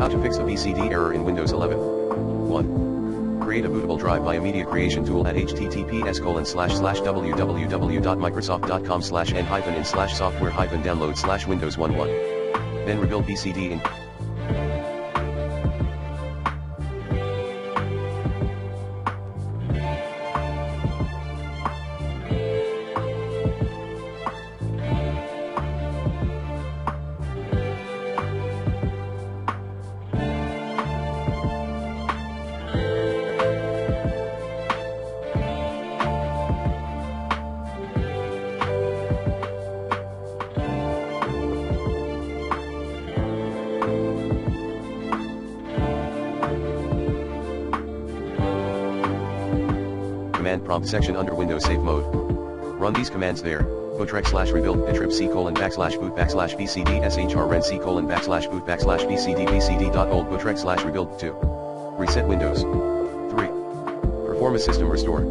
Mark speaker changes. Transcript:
Speaker 1: How to fix a BCD error in Windows 11. 1. Create a bootable drive by Media Creation Tool at https://www.microsoft.com/n-in/software-download/Windows 11. Then rebuild BCD in command prompt section under Windows Save Mode. Run these commands there: bootrex/rebuild bitrip/c:\/boot /bcd/shrnc:\/boot/bcd bcd.old bootrex/rebuild 2. Reset Windows. 3. Perform a system restore.